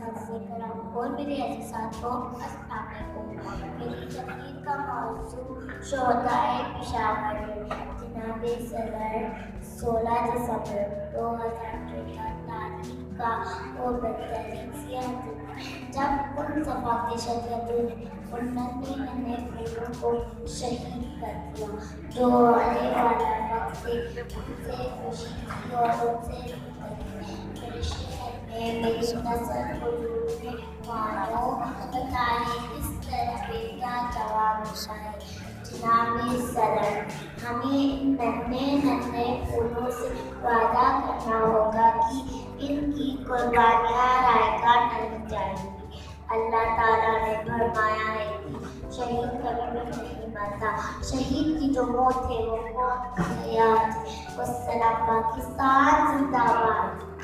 معزز کرام اور میرے عزیز ساتھیوں، السلام علیکم۔ میری تقریر کا موضوع شہدائے پشاور ہے۔ جناب صدر 16 دسمبر 2014 تاریخ کا وہ بہترین سیاہ دن جب ان صفاقی شریعت ان ننھے پھولوں کو شہید کر دیا جو آنے والا وقت ان سے خوشی تھی اور ان سے میرے شہر میں میری نسل وجود میں مانو بتائیں کس طرح بیٹا جواب ہوتا ہے۔ جناب صدر، ہمیں ان ننھے پھولوں سے وعدہ کرنا ہوگا کہ ان کی قربانیاں رائے گاہ نہیں جائیں گی۔ اللہ تعالیٰ نے فرمایا ہے کہ شہید کبھی بھی نہیں مرتا، شہید کی جو موت ہے وہ موت حیات ہے۔ والسلام، پاکستان زندہ باد۔